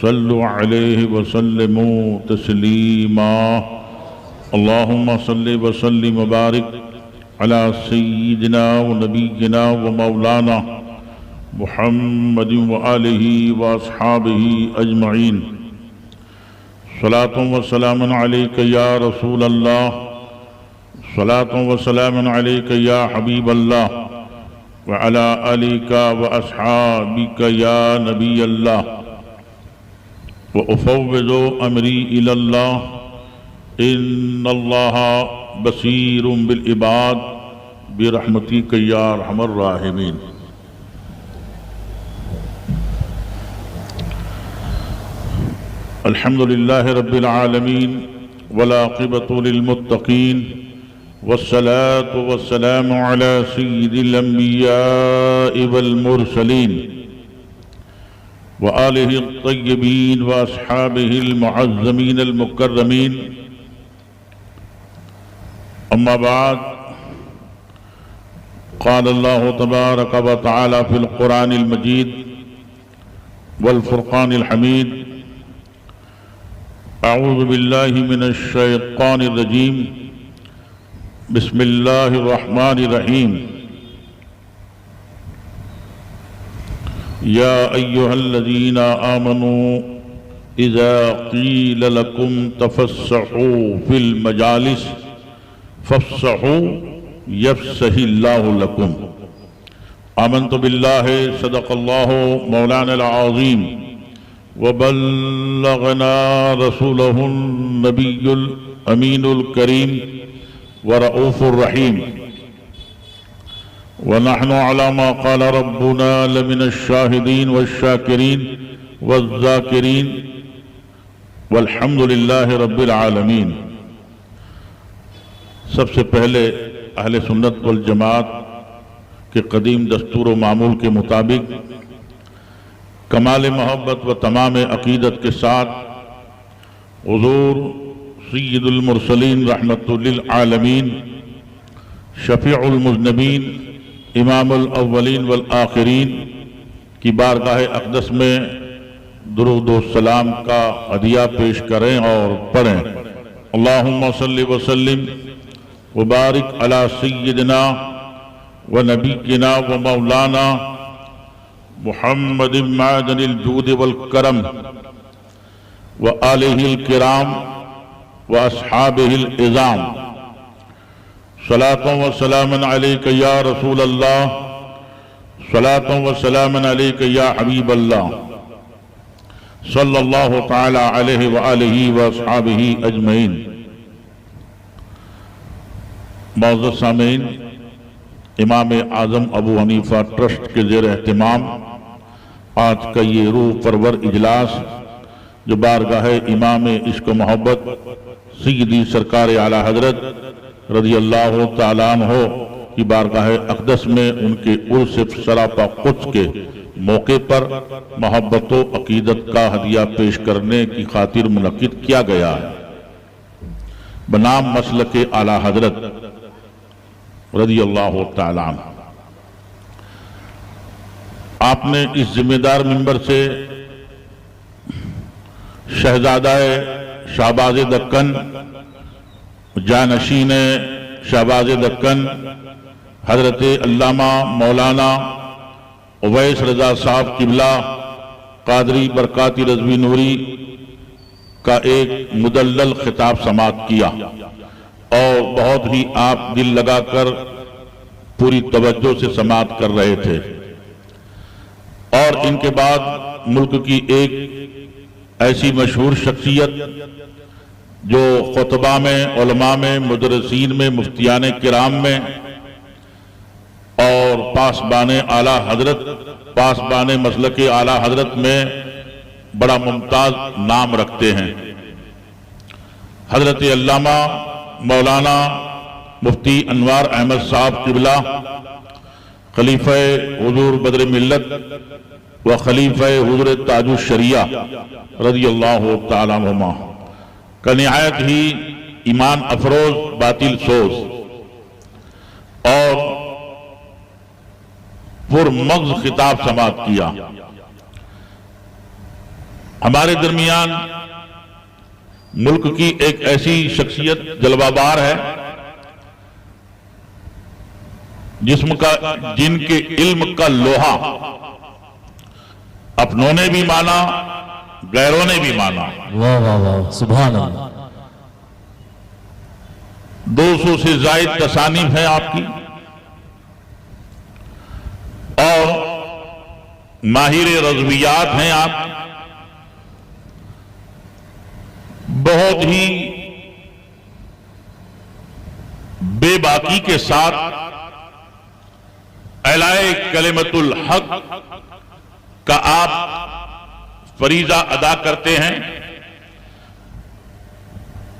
صلوا عليه وسلموا تسليما اللهم صل وسلم وبارك على سيدنا ونبينا ومولانا محمد وآله وأصحابه أجمعين صلاة وسلام عليك يا رسول الله صلاة وسلام عليك يا حبيب الله وعلى آلك وأصحابك يا نبي الله وأفوض أمري إلى الله إن الله بصير بالعباد برحمتك يا أرحم الراحمين. الحمد لله رب العالمين والعاقبة للمتقين والصلاة والسلام على سيد الأنبياء والمرسلين وآله الطيبين وأصحابه المعظمين المكرمين. أما بعد، قال الله تبارك وتعالى في القرآن المجيد والفرقان الحميد: أعوذ بالله من الشيطان الرجيم بسم الله الرحمن الرحيم. يا أيها الذين آمنوا إذا قيل لكم تفسحوا في المجالس فافسحوا يفسح الله لكم. آمنت بالله صدق الله مولانا العظيم وبلغنا رسوله النبي الأمين الكريم ورؤوف الرحيم، ونحن على ما قال ربنا لمن الشاهدين والشاكرين والذاكرين والحمد لله رب العالمين. سب سے پہلے اہل سنت والجماعت کے قدیم دستور و معمول کے مطابق کمال محبت و تمام عقیدت کے ساتھ حضور سید المرسلین رحمت للعالمین شفیع المذنبین امام الاولین والآخرین کی بارگاہ اقدس میں درود و سلام کا ہدیہ پیش کریں اور پڑھیں: اللہم صلی وسلم وبارک علی سیدنا و نبینا و مولانا محمد معدن الجود والکرم و آلہ الکرام و اصحابہ العظام. صلاة و سلام علیک یا رسول اللہ، صلاة و سلام علیک یا حبیب اللہ، صلی اللہ تعالی علیہ وآلہ واصحابہ اجمعین. معزز سامعین، امام اعظم ابو حنیفہ ٹرسٹ کے زیر اہتمام آج کا یہ روح پرور اجلاس جو بارگاہ امام عشق و محبت سیدی سرکار اعلیٰ حضرت رضی اللہ تعالیٰ عنہ کی بارگاہ اقدس میں ان کے عرس سراپا قدس کے موقع پر محبت و عقیدت کا ہدیہ پیش کرنے کی خاطر منعقد کیا گیا ہے. بنام مسلک اعلیٰ حضرت رضی اللہ تعالیٰ عنہ. آپ نے اس ذمہ دار منبر سے شہزادہ شہباز دکن، جانشین شہباز دکن حضرت علامہ مولانا اویس رضا صاحب قبلہ قادری برکاتی رضوی نوری کا ایک مدلل خطاب سماعت کیا اور بہت ہی آپ دل لگا کر پوری توجہ سے سماعت کر رہے تھے. اور ان کے بعد ملک کی ایک ایسی مشہور شخصیت جو خطبہ میں، علماء میں، مدرسین میں، مفتیان کرام میں اور پاسبان اعلیٰ حضرت، پاسبان مسلک اعلیٰ حضرت میں بڑا ممتاز نام رکھتے ہیں، حضرت علامہ مولانا مفتی انوار احمد صاحب قبلہ خلیفہ حضور بدر ملت و خلیفہ حضور تاج الشریعہ رضی اللہ تعالیٰ عنہما کا نہایت ہی ایمان افروز، باطل سوز اور پرمغز خطاب سماعت کیا. ہمارے درمیان ملک کی ایک ایسی شخصیت جلوہ بار ہے جن کے علم کا لوہا اپنوں نے بھی مانا، غیروں نے بھی مانا۔ واہ واہ واہ، سبحان اللہ۔ 200 سے زائد تصانیف ہیں آپ کی، اور ماہر رضویات ہیں آپ، بہت ہی بے باکی کے ساتھ اعلائے کلمت الحق کا آپ فریضہ ادا کرتے ہیں۔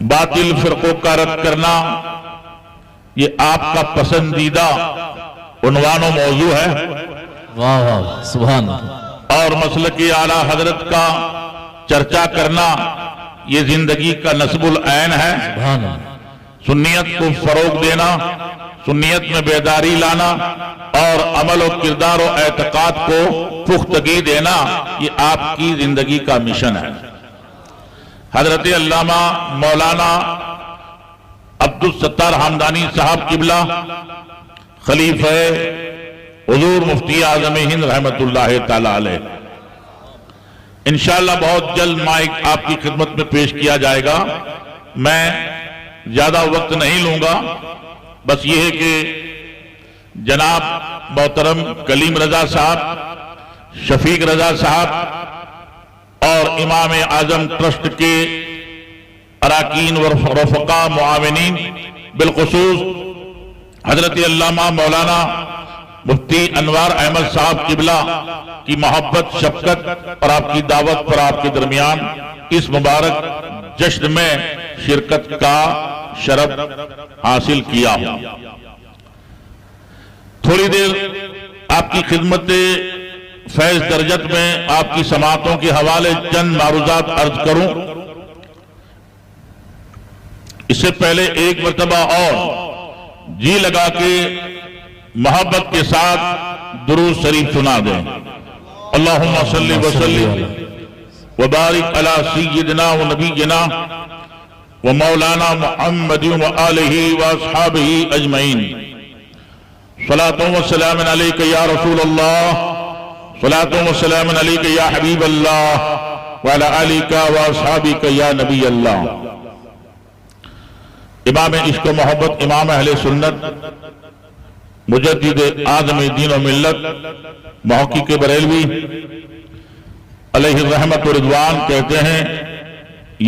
باطل فرقوں کا رد کرنا یہ آپ کا پسندیدہ عنوان و موضوع ہے، واہ واہ، سبحان اللہ۔ اور مسلک اعلیٰ حضرت کا چرچا کرنا یہ زندگی کا نصب العین ہے۔ سبحان اللہ۔ سنیت کو فروغ دینا، سنیت میں بیداری لانا اور عمل و کردار و اعتقاد کو پختگی دینا، یہ آپ کی زندگی کا مشن ہے۔ حضرت علامہ مولانا عبدالستار حمدانی صاحب قبلہ خلیفہ حضور مفتی اعظم ہند رحمت اللہ تعالی علیہ، انشاءاللہ بہت جلد مائک آپ کی خدمت میں پیش کیا جائے گا۔ میں زیادہ وقت نہیں لوں گا، بس یہ ہے کہ جناب محترم کلیم رضا صاحب، شفیق رضا صاحب اور امام اعظم ٹرسٹ کے اراکین و رفقا معاونین، بالخصوص حضرت علامہ مولانا مفتی انوار احمد صاحب قبلہ کی محبت، شفقت اور آپ کی دعوت پر آپ کے درمیان اس مبارک جشن میں شرکت کا شرف حاصل کیا ہوں۔ تھوڑی دیر آپ کی خدمت فیض درجت میں آپ کی سماعتوں کے حوالے چند معروضات عرض کروں۔ اس سے پہلے ایک مرتبہ اور جی لگا کے محبت کے ساتھ درود شریف سنا دیں۔ اللہم صلی وسلم وبارک علی سیدنا و نبینا و مولانا محمد و آلہ و اصحابہ اجمعین۔ صلاۃ و سلام علیک یا رسول اللہ، صلاۃ و سلام علیک یا حبیب اللہ، وعلی آلک و اصحابک یا نبی اللہ۔ امام عشق و محبت، امام اہل سنت، مجدد اعظم دین و ملت، محقق بریلوی علیہ الرحمت و رضوان کہتے ہیں،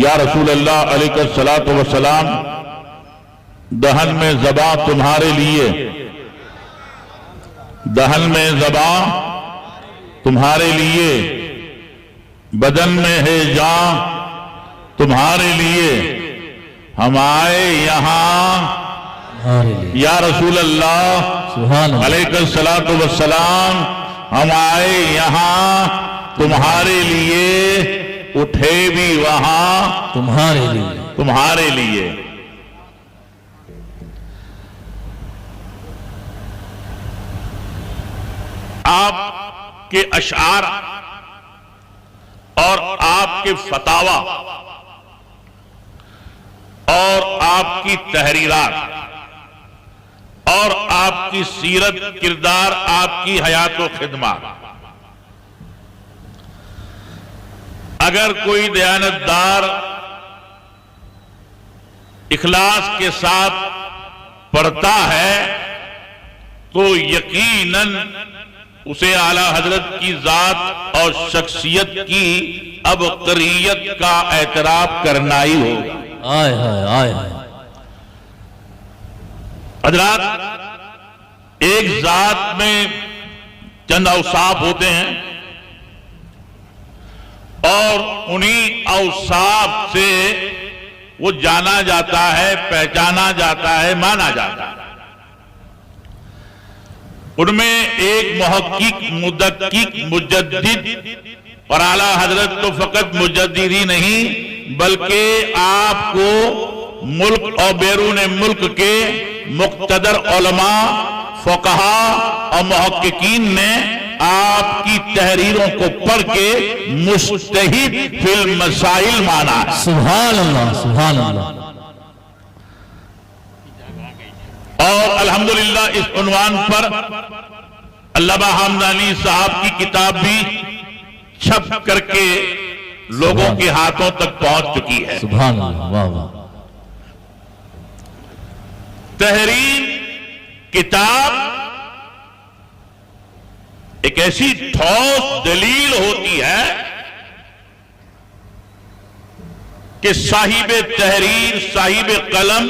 یا رسول اللہ علیہ الصلوۃ والسلام، دہن میں زباں تمہارے لیے، دہن میں زباں تمہارے لیے، بدن میں ہے جاں تمہارے لیے، ہم آئے یہاں یا رسول اللہ علیہ الصلوۃ والسلام، ہم آئے یہاں تمہارے لیے، اٹھے بھی وہاں تمہارے لیے۔ آپ کے اشعار اور آپ کے فتاوی اور آپ کی تحریرات اور آپ کی سیرت، کردار، آپ کی حیات و خدمات، اگر کوئی دیانتدار اخلاص کے ساتھ پڑھتا ہے تو یقیناً اسے اعلیٰ حضرت کی ذات اور شخصیت کی عبقریت کا اعتراف کرنا ہی ہوگا۔ آئے ہائے آئے ہائے۔ حضرات، ایک ذات میں چند اوصاف ہوتے ہیں اور انہی اوصاف سے وہ جانا جاتا ہے، پہچانا جاتا ہے، مانا جاتا ہے۔ ان میں ایک محقق، مدقق، مجدد، اور اعلیٰ حضرت تو فقط مجدد ہی نہیں بلکہ آپ کو ملک اور بیرون ملک کے مقتدر علماء، فقہاء اور محققین نے آپ کی تحریروں کو پڑھ کے مجتہد فی المسائل مانا ہے۔ سبحان اللہ سبحان اللہ۔ اور الحمدللہ اس عنوان پر علامہ حمدانی صاحب کی کتاب بھی چھپ کر کے لوگوں کے ہاتھوں تک پہنچ چکی ہے۔ سبحان اللہ، واہ واہ۔ تحریر کتاب ایک ایسی ٹھوس دلیل ہوتی ہے کہ صاحب تحریر، صاحب قلم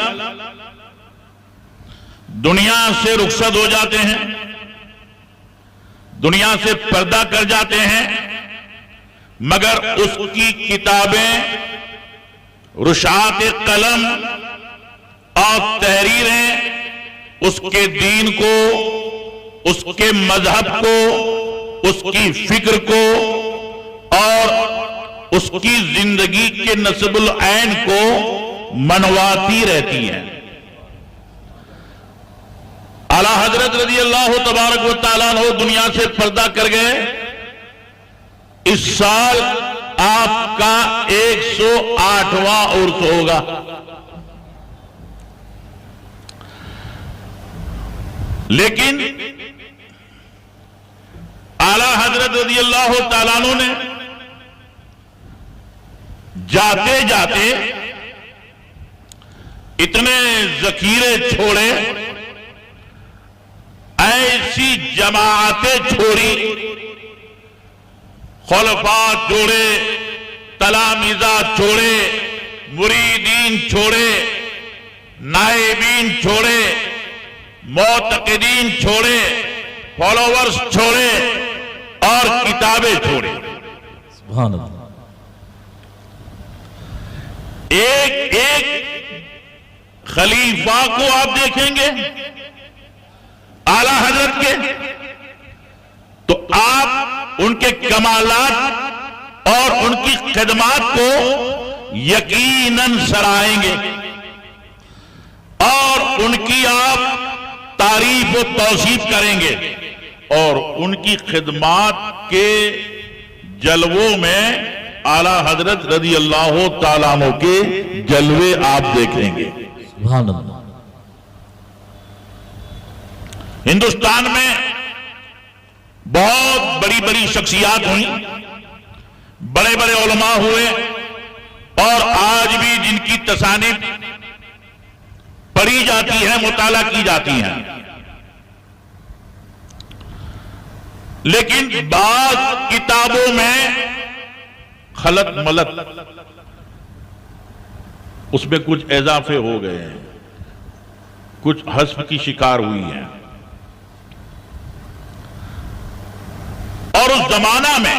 دنیا سے رخصت ہو جاتے ہیں، دنیا سے پردہ کر جاتے ہیں، مگر اس کی کتابیں، رشاعت قلم اور تحریریں اس کے دین کو، اس کے مذہب کو، اس کی فکر کو اور اس کی زندگی کے نصب العین کو منواتی رہتی ہیں۔ اعلیٰ حضرت رضی اللہ تبارک و تعالیٰ عنہ دنیا سے پردہ کر گئے۔ اس سال آپ کا 108واں عرس ہوگا۔ لیکن اعلیٰ حضرت رضی اللہ تعالیٰ عنہ نے جاتے جاتے اتنے ذخیرے چھوڑے، ایسی جماعتیں چھوڑی، خلفاء چھوڑے، تلامذہ چھوڑے، مریدین چھوڑے، نائبین چھوڑے، معتقدین چھوڑے، فالوورز چھوڑے اور کتابیں چھوڑے۔ سبحان اللہ۔ ایک ایک خلیفہ کو آپ دیکھیں گے اعلیٰ حضرت کے، تو آپ ان کے کمالات اور ان کی خدمات کو یقیناً سرائیں گے اور ان کی آپ تعریف و توصیف کریں گے، اور ان کی خدمات کے جلووں میں اعلیٰ حضرت رضی اللہ تعالیٰ عنہ کے جلوے آپ دیکھیں گے۔ سبحان اللہ۔ ہندوستان میں بہت بڑی بڑی شخصیات ہوئیں، بڑے بڑے علماء ہوئے، اور آج بھی جن کی تصانیف پڑھی جاتی ہیں، مطالعہ کی جاتی ہیں، لیکن بعض کتابوں میں خلط ملط، اس میں کچھ اضافے ہو گئے ہیں، کچھ حذف کی شکار ہوئی ہیں۔ اور اس زمانہ میں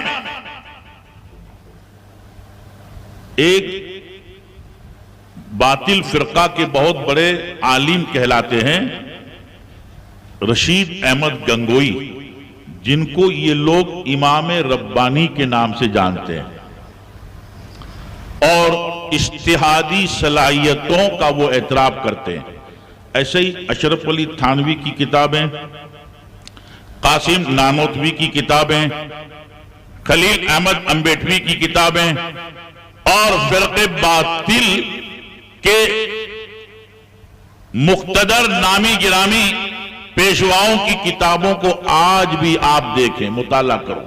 ایک باطل فرقہ کے بہت بڑے عالم کہلاتے ہیں رشید احمد گنگوئی، جن کو یہ لوگ امام ربانی کے نام سے جانتے ہیں، اور اجتہادی صلاحیتوں کا وہ اعتراف کرتے ہیں۔ ایسے ہی اشرف علی تھانوی کی کتابیں، قاسم نانوتوی کی کتابیں، خلیل احمد امبیٹوی کی کتابیں اور فرق باطل کے مقتدر نامی گرامی پیشواؤں کی کتابوں کو آج بھی آپ دیکھیں، مطالعہ کرو،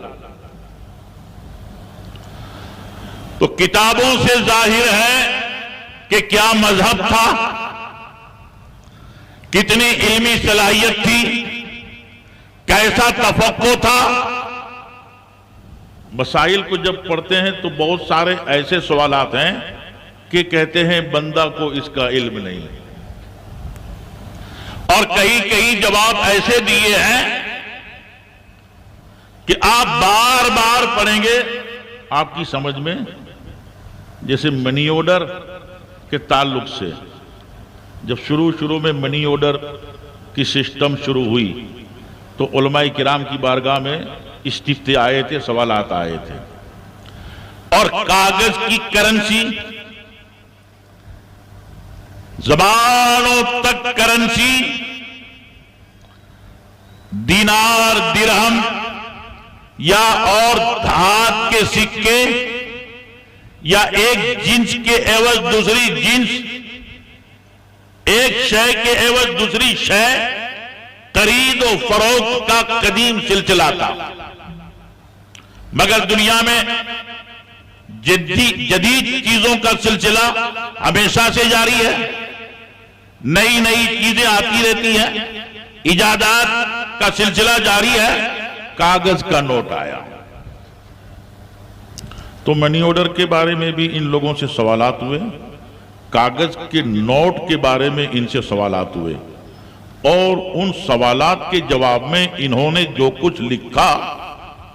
تو کتابوں سے ظاہر ہے کہ کیا مذہب تھا، کتنی علمی صلاحیت تھی، کیسا تفقہ تھا۔ مسائل کو جب پڑھتے ہیں تو بہت سارے ایسے سوالات ہیں کہ کہتے ہیں بندہ کو اس کا علم نہیں، اور کئی جواب ایسے دیے ہیں کہ آپ بار بار پڑھیں گے، آپ کی سمجھ میں جیسے منی آرڈر کے تعلق سے جب شروع میں منی آرڈر کی سسٹم شروع ہوئی تو علماء کرام کی بارگاہ میں استفتاء آئے تھے، سوالات آئے تھے، اور کاغذ کی کرنسی، زبانوں تک کرنسی، دینار، درہم، یا اور دھات کے سکے یا ایک جنس کے عوض دوسری جنس، ایک شے کے عوض دوسری شے، خرید و فروخت کا قدیم سلسلہ تھا۔ مگر دنیا میں جدید چیزوں کا سلسلہ ہمیشہ سے جاری ہے، نئی نئی چیزیں آتی رہتی ہیں، ایجادات کا سلسلہ جاری ہے۔ کاغذ کا نوٹ آیا تو منی آرڈر کے بارے میں بھی ان لوگوں سے سوالات ہوئے، کاغذ کے نوٹ کے بارے میں ان سے سوالات ہوئے، اور ان سوالات کے جواب میں انہوں نے جو کچھ لکھا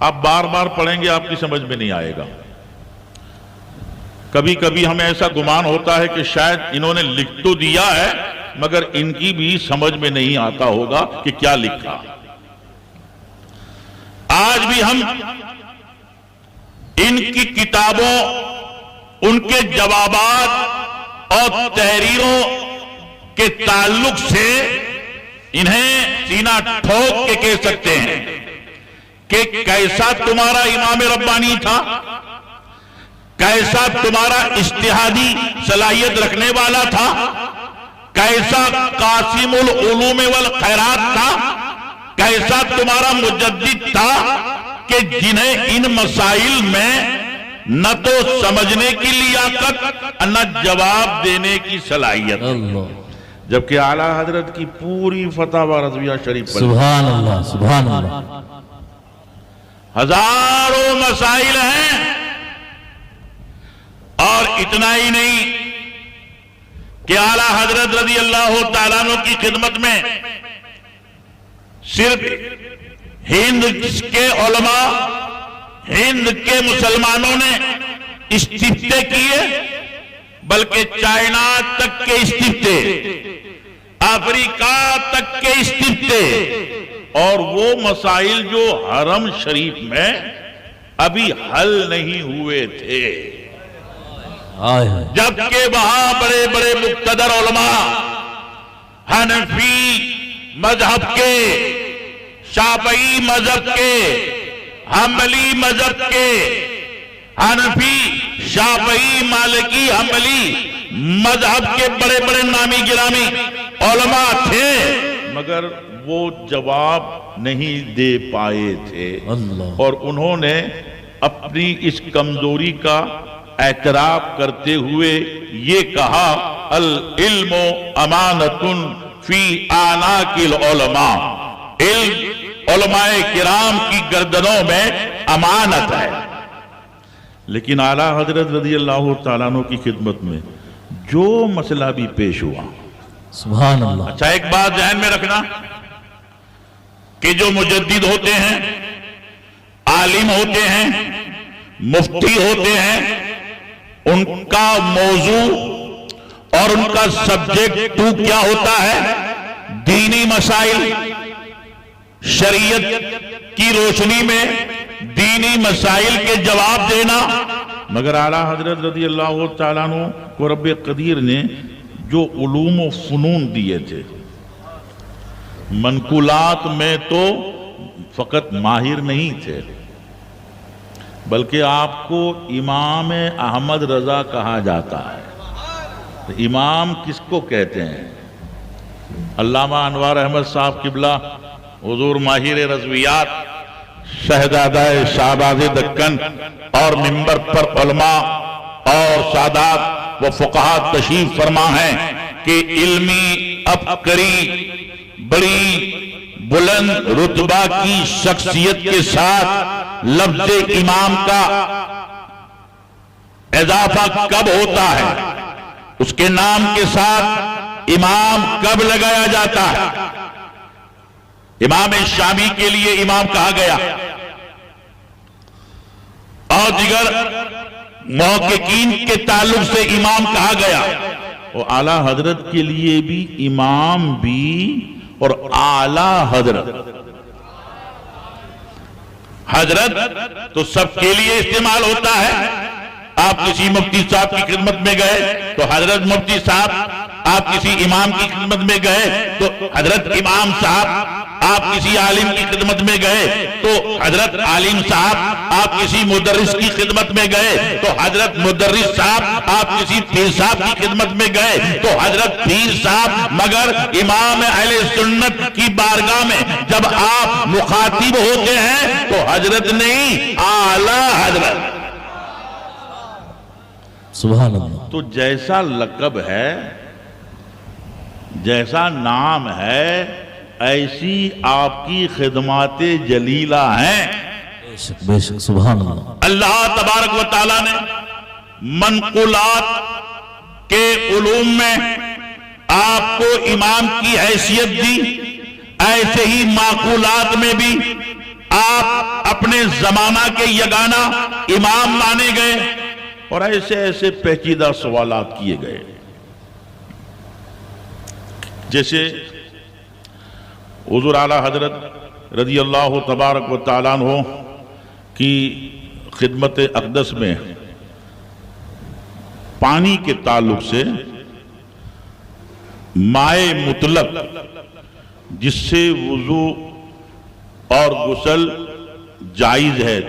آپ بار بار پڑھیں گے آپ کی سمجھ میں نہیں آئے گا۔ کبھی کبھی ہمیں ایسا گمان ہوتا ہے کہ شاید انہوں نے لکھ تو دیا ہے مگر ان کی بھی سمجھ میں نہیں آتا ہوگا کہ کیا لکھا۔ آج بھی ہم ان کی کتابوں، ان کے جوابات اور تحریروں کے تعلق سے انہیں سینہ ٹھوک کے کہہ سکتے ہیں کہ کیسا تمہارا امام ربانی تھا، کیسا تمہارا اجتہادی صلاحیت رکھنے والا تھا، کیسا قاسم العلوم والخیرات تھا، کیسا تمہارا مجدد تھا کہ جنہیں ان مسائل میں نہ تو سمجھنے کی لیاقت نہ جواب دینے کی صلاحیت، جبکہ اعلیٰ حضرت کی پوری فتاوی رضویہ شریف پر سبحان اللہ سبحان اللہ ہزاروں مسائل ہیں، اور اتنا ہی نہیں کہ اعلیٰ حضرت رضی اللہ تعالیٰ عنہ کی خدمت میں صرف ہند کے علماء، ہند کے مسلمانوں نے استفتے کیے، بلکہ چائنا تک کے استفتے، افریقہ تک کے استفتے، اور وہ مسائل جو حرم شریف میں ابھی حل نہیں ہوئے تھے، جبکہ وہاں بڑے بڑے مقتدر علماء حنفی مذہب کے، شافعی مذہب کے، حنبلی مذہب کے، حنفی شافعی مالکی حنبلی مذہب کے بڑے بڑے نامی گرامی علماء تھے، مگر وہ جواب نہیں دے پائے تھے، اور انہوں نے اپنی اس کمزوری کا اعتراف کرتے ہوئے یہ کہا العلم امانۃ فی اعناق العلماء، علم علماء کرام کی گردنوں میں امانت ہے۔ لیکن اعلیٰ حضرت رضی اللہ تعالیٰ عنہ کی خدمت میں جو مسئلہ بھی پیش ہوا، سبحان اللہ، اچھا ایک بات ذہن میں رکھنا کہ جو مجدد ہوتے ہیں، عالم ہوتے ہیں، مفتی ہوتے ہیں، ان کا موضوع اور ان کا سبجیکٹ کیا ہوتا ہے؟ دینی مسائل، شریعت کی روشنی میں دینی مسائل کے جواب دینا۔ مگر اعلیٰ حضرت رضی اللہ تعالیٰ عنہ کو رب قدیر نے جو علوم و فنون دیے تھے، منقولات میں تو فقط ماہر نہیں تھے، بلکہ آپ کو امام احمد رضا کہا جاتا ہے۔ امام کس کو کہتے ہیں؟ علامہ انوار احمد صاحب قبلہ، حضور ماہر رضویات، شہزادہ شہباز دکن، اور منبر پر علماء اور سادات و فقہاء تشریف فرما ہیں کہ علمی عبقری، بڑی بلند رتبہ کی شخصیت کے ساتھ لفظ امام کا اضافہ کب ہوتا ہے، اس کے نام کے ساتھ امام کب لگایا جاتا ہے۔ امام شامی کے لیے امام کہا گیا، اور دیگر محققین کے تعلق سے امام کہا گیا، اور اعلیٰ حضرت کے لیے بھی امام بھی اور اعلیٰ حضرت۔ حضرت تو سب کے لیے استعمال ہوتا ہے، آپ کسی مفتی صاحب کی خدمت میں گئے تو حضرت مفتی صاحب، آپ کسی امام کی خدمت میں گئے تو حضرت امام صاحب، آپ کسی عالم کی خدمت میں گئے تو حضرت عالم صاحب، آپ کسی مدرس کی خدمت میں گئے تو حضرت مدرس صاحب، آپ کسی پیر صاحب کی خدمت میں گئے تو حضرت پیر صاحب، مگر امام اہل سنت کی بارگاہ میں جب آپ مخاطب ہوتے ہیں تو حضرت نہیں، اعلیٰ حضرت۔ سبحان اللہ۔ تو جیسا لقب ہے، جیسا نام ہے، ایسی آپ کی خدمات جلیلہ ہیں۔ بے شک بے شک، سبحان اللہ۔ اللہ تبارک و تعالیٰ نے منقولات کے علوم میں آپ کو امام کی حیثیت دی، ایسے ہی معقولات میں بھی آپ اپنے زمانہ کے یگانہ امام مانے گئے، اور ایسے ایسے پیچیدہ سوالات کیے گئے۔ جیسے حضور اعلیٰ حضرت رضی اللہ تبارک و تعالیٰ عنہ کی خدمت اقدس میں پانی کے تعلق سے مائع مطلق جس سے وضو اور غسل جائز ہے،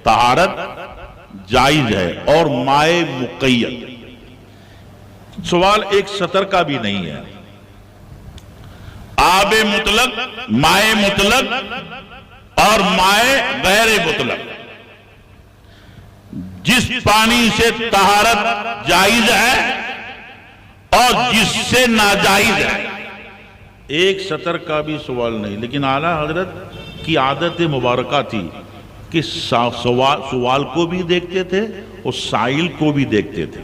طہارت جائز ہے، اور مائع مقید، سوال ایک سطر کا بھی نہیں ہے۔ آب مطلق، مائع مطلق اور مائع غیر مطلق، جس پانی سے طہارت جائز ہے اور جس سے ناجائز ہے، ایک سطر کا بھی سوال نہیں۔ لیکن اعلیٰ حضرت کی عادت مبارکہ تھی کہ سوال کو بھی دیکھتے تھے اور سائل کو بھی دیکھتے تھے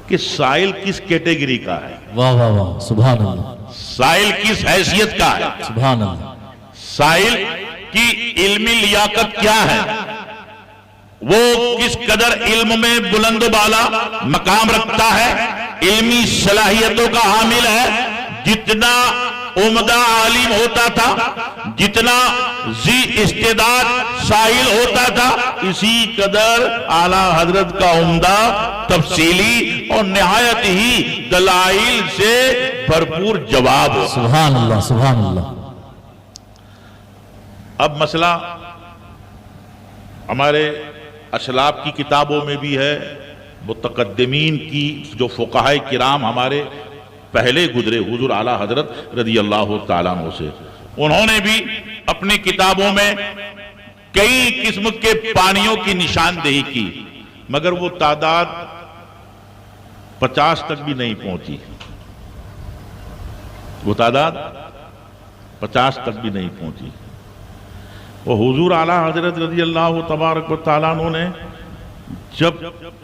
کہ سائل کس کیٹیگری کا ہے، واہ واہ واہ، سبحان اللہ، سائل کس حیثیت کا ہے، سبحان اللہ، سائل کی علمی لیاقت کیا ہے، وہ کس قدر علم میں بلند و بالا مقام رکھتا ہے، علمی صلاحیتوں کا حامل ہے۔ جتنا عمدہ عالم ہوتا تھا، جتنا ذی استعداد سائل ہوتا تھا، اسی قدر اعلیٰ حضرت کا عمدہ، تفصیلی اور نہایت ہی دلائل سے بھرپور جواب ہو۔ سبحان اللہ، سبحان اللہ۔ اب مسئلہ ہمارے اسلاف کی کتابوں میں بھی ہے، متقدمین کی جو فقہائے کرام ہمارے پہلے گزرے حضور اعلیٰ حضرت رضی اللہ تعالیٰ عنہ سے، انہوں نے بھی اپنی کتابوں میں کئی قسم کے پانیوں کی نشاندہی کی، مگر وہ تعداد 50 تک بھی نہیں پہنچی، وہ تعداد 50 تک بھی نہیں پہنچی۔ وہ حضور اعلیٰ حضرت رضی اللہ تبارک و تعالیٰ عنہ نے جب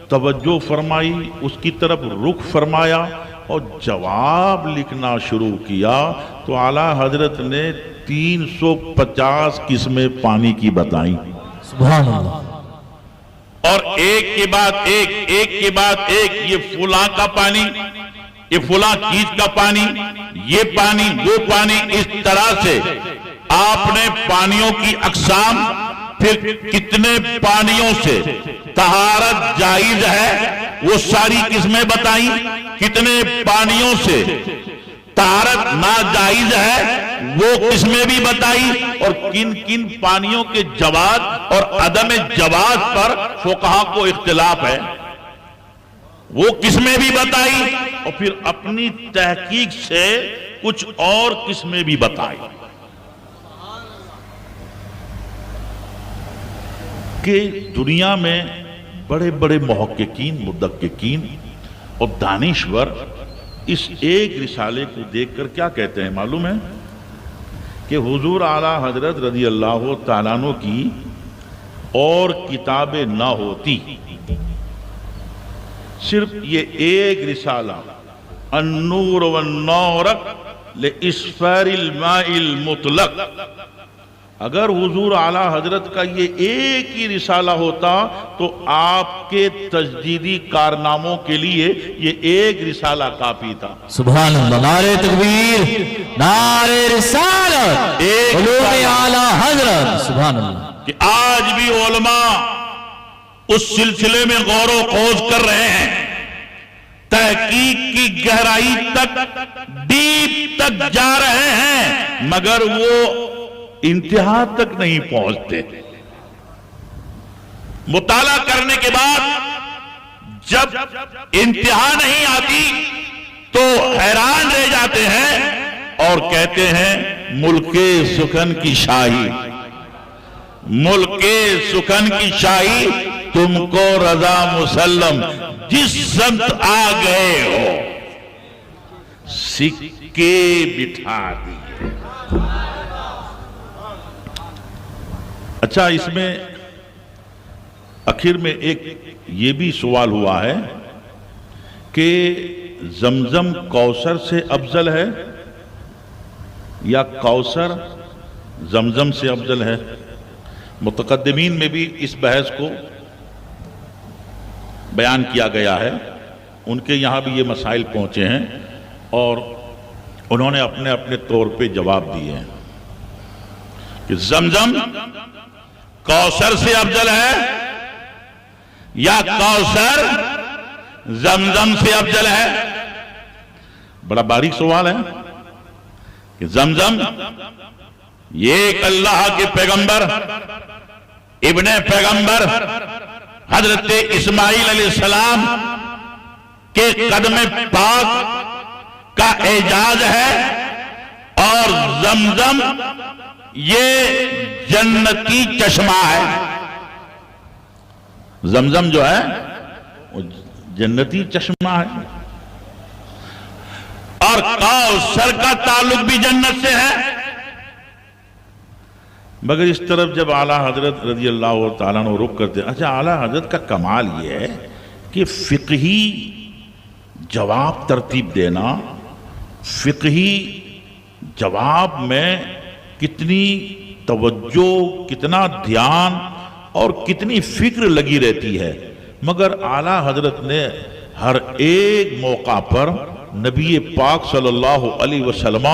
توجہ فرمائی، اس کی طرف رخ فرمایا اور جواب لکھنا شروع کیا، تو اعلیٰ حضرت نے 350 قسمیں پانی کی بتائیں، سبحان اللہ، اور ایک کے بعد ایک، ایک کے بعد ایک، یہ فلاں کا پانی، یہ فلاں چیز کا پانی، یہ پانی، وہ پانی، اس طرح سے آپ نے پانیوں کی اقسام، پھر کتنے پانیوں سے طہارت جائز ہے وہ ساری قسمیں بتائیں، کتنے پانیوں سے طہارت ناجائز ہے وہ قسمیں بھی بتائیں، اور کن کن پانیوں کے جواز اور عدم جواز پر فقہا کو اختلاف ہے وہ قسمیں بھی بتائیں، اور پھر اپنی تحقیق سے کچھ اور قسمیں بھی بتائیں کہ دنیا میں بڑے بڑے محققین، مدققین اور دانشور اس ایک رسالے کو دیکھ کر کیا کہتے ہیں معلوم ہے؟ کہ حضور اعلیٰ حضرت رضی اللہ تعالیٰ عنہ کی اور کتابیں نہ ہوتی، صرف یہ ایک رسالہ النور والنورق لإسفار الماء المطلق، اگر حضور اعلیٰ حضرت کا یہ ایک ہی رسالہ ہوتا تو آپ کے تجدیدی کارناموں کے لیے یہ ایک رسالہ کافی تھا۔ سبحان اللہ، نعرہ تکبیر، نعرہ رسالت، علوم اعلیٰ حضرت، سبحان اللہ۔ کہ آج بھی علماء اس سلسلے میں غور و خوض کر رہے ہیں تحقیق کی گہرائی تک، ڈیپ تک جا رہے ہیں، مگر وہ انتہا تک نہیں پہنچتے۔ مطالعہ کرنے کے بعد جب انتہا نہیں آتی تو حیران رہ جاتے ہیں اور کہتے ہیں ملک سخن کی شاہی، ملک سخن کی شاہی، تم کو رضا مسلم، جس سمت آ گئے ہو سکے بٹھا دیے۔ اچھا، اس میں آخر میں ایک یہ بھی سوال ہوا ہے کہ زمزم کوثر سے افضل ہے یا کوثر زمزم سے افضل ہے؟ متقدمین میں بھی اس بحث کو بیان کیا گیا ہے، ان کے یہاں بھی یہ مسائل پہنچے ہیں اور انہوں نے اپنے اپنے طور پہ جواب دیے ہیں کہ زمزم کوثر سے افضل ہے یا کوثر زمزم سے افضل ہے؟ بڑا باریک سوال ہے کہ زمزم یہ ایک اللہ کے پیغمبر، ابن پیغمبر حضرت اسماعیل علیہ السلام کے قدم پاک کا اعجاز ہے، اور زمزم یہ جنتی چشمہ ہے۔ زمزم جو ہے وہ جنتی چشمہ ہے، اور کوثر کا تعلق بھی جنت سے ہے۔ مگر اس طرف جب اعلیٰ حضرت رضی اللہ تعالیٰ عنہ رخ کرتے ہیں، اچھا اعلیٰ حضرت کا کمال یہ ہے کہ فقہی جواب ترتیب دینا، فقہی جواب میں کتنی توجہ، کتنا دھیان اور کتنی فکر لگی رہتی ہے، مگر اعلیٰ حضرت نے ہر ایک موقع پر نبی پاک صلی اللہ علیہ وسلم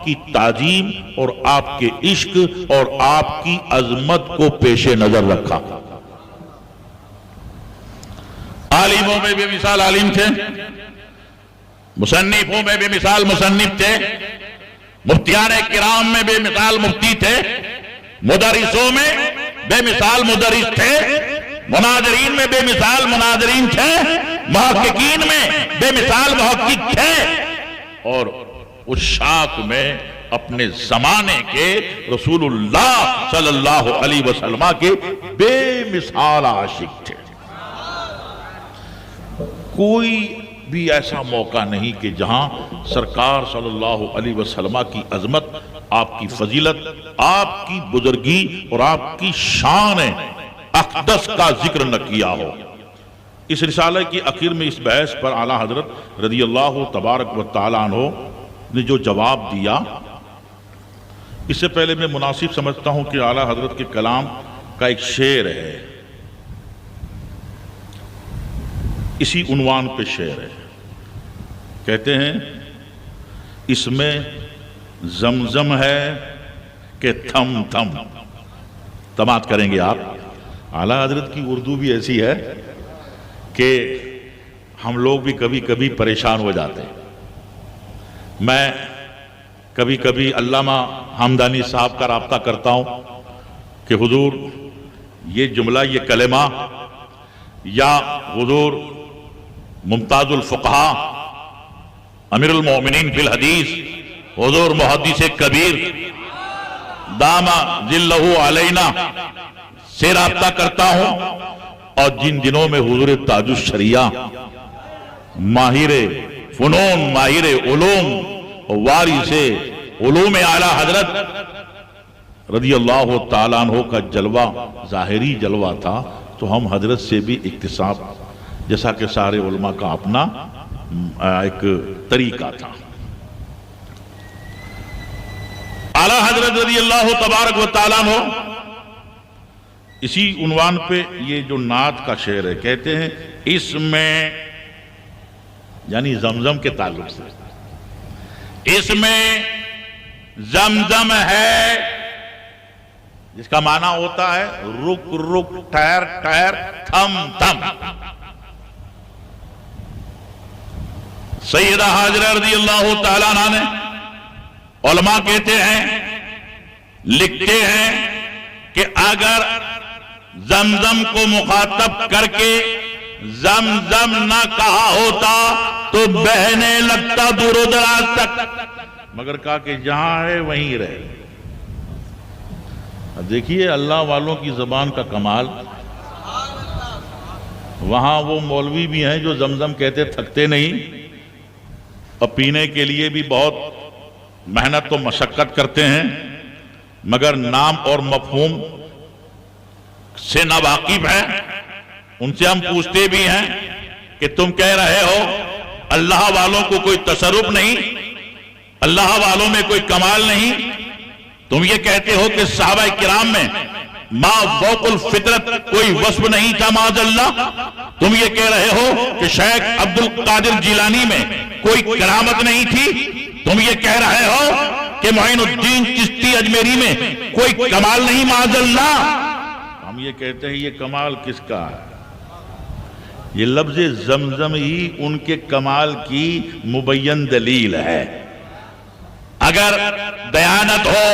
کی تعظیم اور آپ کے عشق اور آپ کی عظمت کو پیش نظر رکھا۔ عالموں میں بے مثال عالم تھے، مصنفوں میں بے مثال مصنف تھے، مفتیان کرام میں بے مثال مفتی تھے، مدرسوں میں بے مثال مدرس تھے، مناظرین میں بے مثال مناظرین تھے، محققین میں بے مثال محقق تھے، اور عشاق میں اپنے زمانے کے رسول اللہ صلی اللہ علیہ وسلم کے بے مثال عاشق تھے۔ کوئی بھی ایسا موقع نہیں کہ جہاں سرکار صلی اللہ علیہ وسلم کی عظمت، آپ کی فضیلت، آپ کی بزرگی اور آپ کی شان اقدس کا ذکر نہ کیا ہو۔ اس رسالہ کی آخر میں اس بحث پر اعلیٰ حضرت رضی اللہ تبارک و تعالیٰ عنہ نے جو جواب دیا، اس سے پہلے میں مناسب سمجھتا ہوں کہ اعلیٰ حضرت کے کلام کا ایک شعر ہے، اسی عنوان پہ شعر ہے، کہتے ہیں اس میں زمزم ہے کہ تھم تھم، سماعت کریں گے آپ۔ اعلیٰ حضرت کی اردو بھی ایسی ہے کہ ہم لوگ بھی کبھی کبھی پریشان ہو جاتے ہیں۔ میں کبھی کبھی علامہ حمدانی صاحب کا رابطہ کرتا ہوں کہ حضور یہ جملہ، یہ کلمہ، یا حضور ممتاز الفقہاء امیر المومنین فی الحدیث حضور محدث کبیر دامہ ذلہ علینا سے رابطہ کرتا ہوں، اور جن دنوں میں حضور تاج الشریعہ ماہر فنون، ماہر علوم، وارث علوم اعلیٰ حضرت رضی اللہ تعالیٰ عنہ کا جلوہ ظاہری جلوہ تھا، تو ہم حضرت سے بھی اکتساب، جیسا کہ سارے علماء کا اپنا ایک طریقہ تھا۔ اعلیٰ حضرت رضی اللہ تبارک و تعالیٰ عنہ اسی عنوان پہ یہ جو نعت کا شعر ہے، کہتے ہیں اس میں، یعنی زمزم کے تعلق سے، اس میں زمزم ہے، جس کا معنی ہوتا ہے رک رک، ٹھہر ٹھہر، تھم تھم۔ سیدہ حاجرہ رضی اللہ تعالیٰ عنہ نے، علماء کہتے ہیں، لکھتے ہیں کہ اگر زمزم کو مخاطب کر کے زمزم نہ کہا ہوتا تو بہنے لگتا دور و دراز تک، مگر کہا کہ جہاں ہے وہیں رہے۔ دیکھیے اللہ والوں کی زبان کا کمال۔ وہاں وہ مولوی بھی ہیں جو زمزم کہتے تھکتے نہیں، اور پینے کے لیے بھی بہت محنت و مشقت کرتے ہیں، مگر نام اور مفہوم سے نہ واقف ہیں۔ ان سے ہم پوچھتے بھی ہیں کہ تم کہہ رہے ہو اللہ والوں کو کوئی تصرف نہیں، اللہ والوں میں کوئی کمال نہیں، تم یہ کہتے ہو کہ صحابہ کرام میں ما فوق الفطرت کوئی وصف نہیں تھا معاذ اللہ، تم یہ کہہ رہے ہو کہ شیخ عبد القادر جیلانی میں کوئی کرامت نہیں تھی، تم یہ کہہ رہے ہو کہ معین الدین چشتی اجمیری میں کوئی کمال نہیں معاذ اللہ۔ ہم یہ کہتے ہیں یہ کمال کس کا ہے؟ یہ لفظ زمزم ہی ان کے کمال کی مبین دلیل ہے۔ اگر دیانت ہو،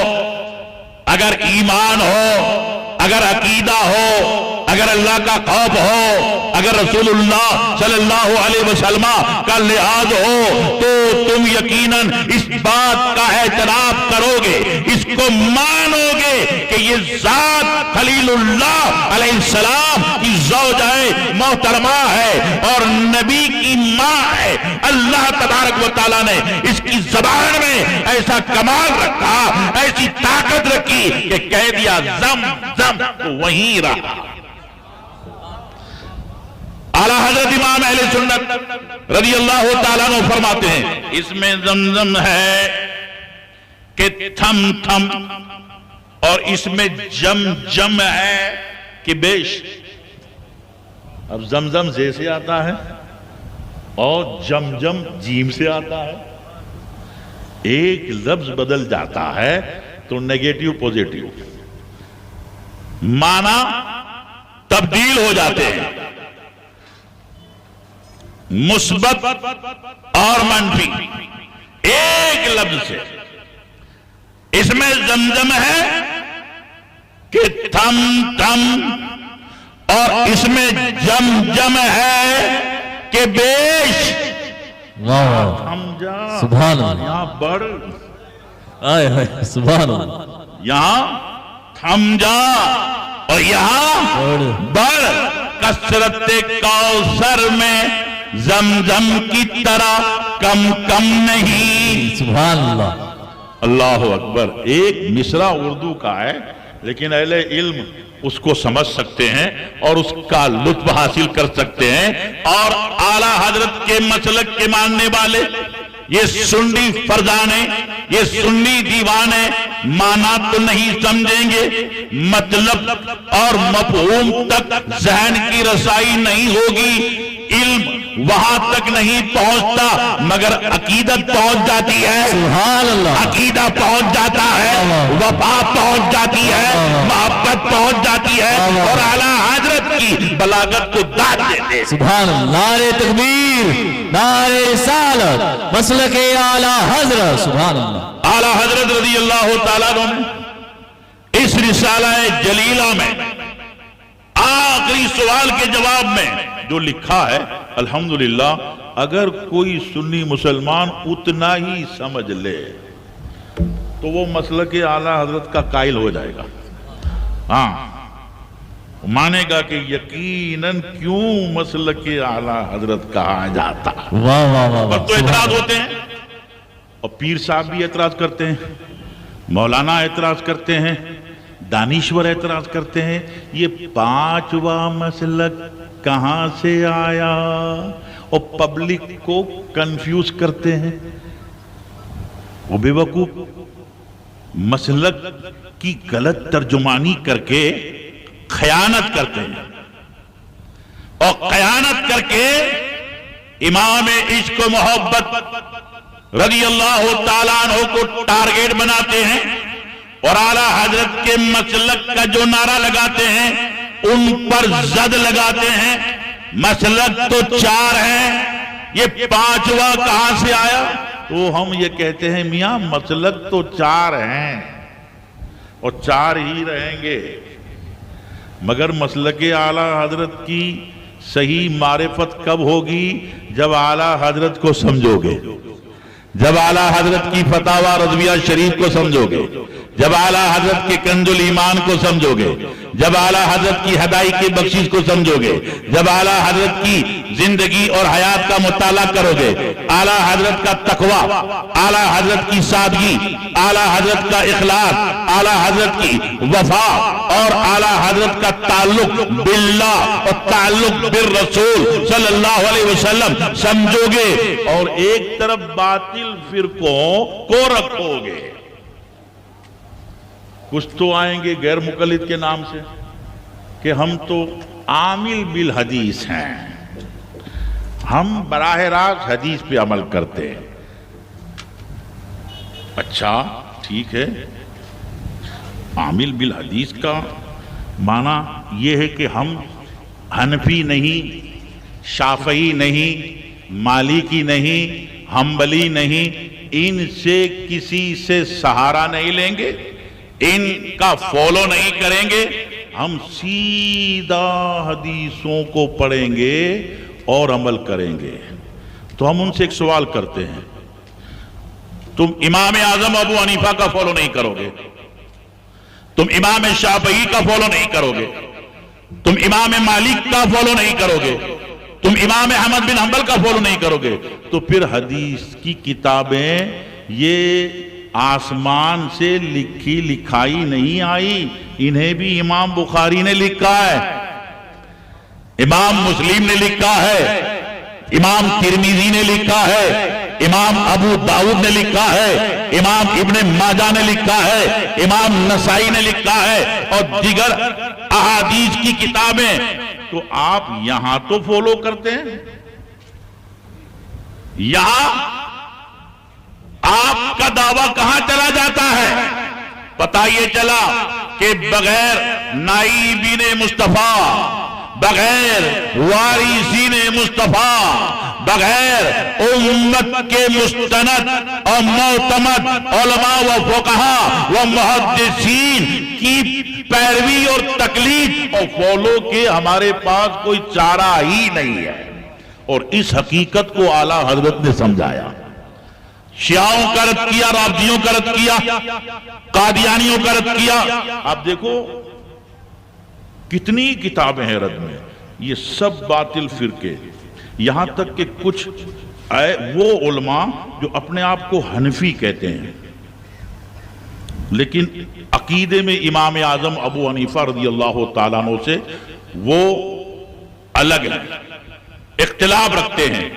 اگر ایمان ہو، اگر عقیدہ ہو، اگر اللہ کا خوف ہو، اگر رسول اللہ صلی اللہ علیہ وسلم کا لحاظ ہو، تو تم یقیناً اس بات کا اعتراف کرو گے، اس کو مانو گے کہ یہ ذات خلیل اللہ علیہ السلام کی زوجہ محترمہ ہے اور نبی کی ماں ہے۔ اللہ تبارک و تعالیٰ نے اس کی زبان میں ایسا کمال رکھا، ایسی طاقت رکھی کہ کہہ دیا زم زم تو وہیں رہا۔ اعلیٰ حضرت امام اہل سنت رضی اللہ تعالیٰ عنہ فرماتے ہیں اس میں زمزم ہے کہ تھم تھم، اور اس میں جم جم ہے کہ بیش۔ اب زمزم زے سے آتا ہے اور جم جم جیم سے آتا ہے، ایک لفظ بدل جاتا ہے تو نیگیٹو پوزیٹو معنی تبدیل ہو جاتے ہیں، مثبت اور منفی ایک لفظ سے۔ اس میں زمزم ہے کہ تھم تھم، اور اس میں جم جم ہے کہ بیش۔ تھم جا، سبحان اللہ، یہاں بڑھ، آئے آئے سبحان اللہ، یہاں تھم جا اور یہاں بڑھ۔ کثرت کوثر میں زمزم کی طرح کم کم نہیں۔ سبحان اللہ، اللہ اکبر۔ ایک مصرع اردو کا ہے لیکن اہل علم اس کو سمجھ سکتے ہیں اور اس کا لطف حاصل کر سکتے ہیں، اور اعلیٰ حضرت کے مسلک کے ماننے والے، یہ سنی فرزانے، یہ سنی دیوانے مانا تو نہیں سمجھیں گے، مطلب اور مفہوم تک ذہن کی رسائی نہیں ہوگی، علم وہاں تک نہیں پہنچتا، مگر عقیدت پہنچ جاتی ہے، سبحان اللہ، عقیدہ پہنچ جاتا ہے، وفا پہنچ جاتی ہے، محبت پہنچ جاتی ہے، اور اعلیٰ حضرت کی بلاغت کو داد دیتے ہیں۔ سبحان اللہ، نعرہ تکبیر، نعرہ رسالت، مسلک اعلیٰ حضرت، سبحان اللہ۔ اعلیٰ حضرت رضی اللہ تعالیٰ عنہ نے اس رسالہ جلیلہ میں آخری سوال کے جواب میں جو لکھا ہے، الحمدللہ اگر کوئی سنی مسلمان اتنا ہی سمجھ لے تو وہ مسلک اعلیٰ حضرت کا قائل ہو جائے گا، ہاں مانے گا کہ یقیناً کیوں مسلک اعلیٰ حضرت کہا جاتا۔ واہ واہ واہ، پر تو اعتراض ہوتے ہیں، اور پیر صاحب بھی اعتراض کرتے ہیں، مولانا اعتراض کرتے ہیں، دانشور اعتراض کرتے ہیں، یہ پانچواں مسلک کہاں سے آیا، اور پبلک کو کنفیوز کرتے ہیں۔ وہ بے وقوف مسلک کی غلط ترجمانی کر کے خیانت کرتے ہیں، اور خیانت کر کے امام عشق و محبت رضی اللہ تعالیٰ عنہ کو ٹارگیٹ بناتے ہیں، اور اعلیٰ حضرت کے مسلک کا جو نعرہ لگاتے ہیں ان پر زد لگاتے ہیں۔ مسلک تو چار ہیں، یہ پانچواں کہاں سے آیا؟ تو ہم یہ کہتے ہیں میاں مسلک تو چار ہیں اور چار ہی رہیں گے، مگر مسلک اعلیٰ حضرت کی صحیح معرفت کب ہوگی؟ جب اعلیٰ حضرت کو سمجھو گے، جب اعلیٰ حضرت کی فتاوی رضویہ شریف کو سمجھو گے، جب اعلیٰ حضرت کے کنز الایمان کو سمجھو گے، جب اعلیٰ حضرت کی ہدائی کی بخشش کو سمجھو گے، جب اعلیٰ حضرت کی زندگی اور حیات کا مطالعہ کرو گے، اعلیٰ حضرت کا تقوی، اعلیٰ حضرت کی سادگی، اعلیٰ حضرت کا اخلاص، اعلیٰ حضرت کی وفا اور اعلیٰ حضرت کا تعلق باللہ اور تعلق بالرسول صلی اللہ علیہ وسلم سمجھو گے، اور ایک طرف باطل فرقوں کو رکھو گے۔ کچھ تو آئیں گے غیر مقلد کے نام سے کہ ہم تو عامل بالحدیث ہیں، ہم براہ راست حدیث پہ عمل کرتے ہیں۔ اچھا ٹھیک ہے، عامل بالحدیث کا معنی یہ ہے کہ ہم حنفی نہیں، شافعی نہیں، مالکی نہیں، حنبلی نہیں، ان سے کسی سے سہارا نہیں لیں گے، ان کا فالو نہیں کریں گے، ہم سیدھا حدیثوں کو پڑھیں گے اور عمل کریں گے۔ تو ہم ان سے ایک سوال کرتے ہیں، تم امام اعظم ابو حنیفہ کا فالو نہیں کرو گے، تم امام شافعی کا فالو نہیں کرو گے، تم امام مالک کا فالو نہیں کرو گے، تم امام احمد بن حنبل کا فالو نہیں کرو گے، تو پھر حدیث کی کتابیں یہ آسمان سے لکھی لکھائی نہیں آئی، انہیں بھی امام بخاری نے لکھا ہے، امام مسلم نے لکھا ہے، امام ترمذی نے لکھا ہے، امام ابو داؤد نے لکھا ہے، امام ابن ماجہ نے لکھا ہے، امام نسائی نے لکھا ہے، اور دیگر احادیث کی کتابیں۔ تو آپ یہاں تو فالو کرتے ہیں، یہاں آپ کا دعویٰ کہاں چلا جاتا ہے؟ پتہ یہ چلا کہ بغیر نائبین مصطفیٰ، بغیر وارثین مصطفیٰ، بغیر امت کے مستند اور معتمد علماء و فقہاء و محدثین کی پیروی اور تقلید اور فالو کے ہمارے پاس کوئی چارہ ہی نہیں ہے۔ اور اس حقیقت کو اعلیٰ حضرت نے سمجھایا، شیعوں کا رد کیا، رافضیوں کا رد کیا، قادیانیوں کا رد کیا۔ آپ دیکھو کتنی کتابیں ہیں رد میں، یہ سب باطل فرقے، یہاں تک کہ کچھ وہ علماء جو اپنے آپ کو حنفی کہتے ہیں لیکن عقیدے میں امام اعظم ابو حنیفہ رضی اللہ تعالیٰ عنہ سے وہ الگ ہیں، اختلاف رکھتے ہیں۔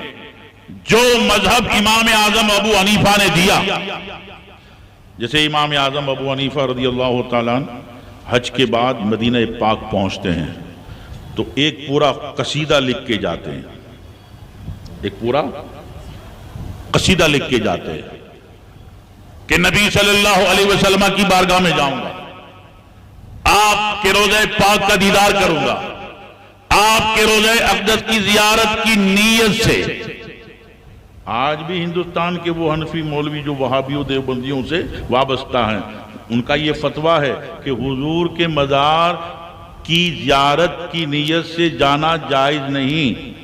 جو مذہب امام اعظم ابو حنیفہ نے دیا، جیسے امام اعظم ابو حنیفہ رضی اللہ تعالیٰ عنہ حج کے بعد مدینہ پاک پہنچتے ہیں تو ایک پورا قصیدہ لکھ کے جاتے ہیں، ایک پورا قصیدہ لکھ کے جاتے ہیں کہ نبی صلی اللہ علیہ وسلم کی بارگاہ میں جاؤں گا، آپ کے روضہ پاک کا دیدار کروں گا، آپ کے روضہ اقدس کی زیارت کی نیت سے۔ آج بھی ہندوستان کے وہ حنفی مولوی جو وہابیوں دیوبندیوں سے وابستہ ہیں، ان کا یہ فتویٰ ہے کہ حضور کے مزار کی زیارت کی نیت سے جانا جائز نہیں،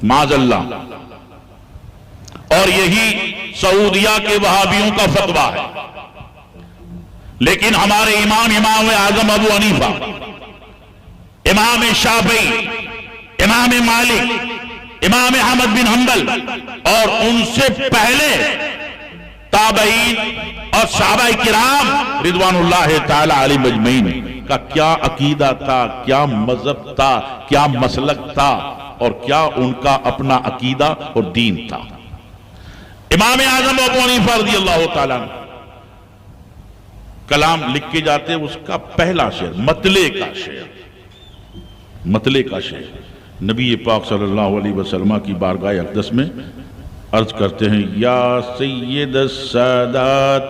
معاذ اللہ۔ اور یہی سعودیہ کے وہابیوں کا فتویٰ ہے، لیکن ہمارے امام اعظم ابو حنیفہ، امام شافعی، امام مالک، امام احمد بن حنبل اور ان سے پہلے تابعین اور صحابہ کرام رضوان اللہ تعالی علیہم اجمعین کا کیا عقیدہ تھا، کیا مذہب تھا، کیا مسلک تھا، اور کیا ان کا اپنا عقیدہ اور دین تھا۔ امام اعظم ابو حنیفہ رضی اللہ تعالیٰ کلام لکھ کے جاتے، اس کا پہلا شعر مطلع کا شعر، مطلع کا شعر نبی پاک صلی اللہ علیہ وسلم کی بارگاہ اقدس میں عرض کرتے ہیں، یا سید السادات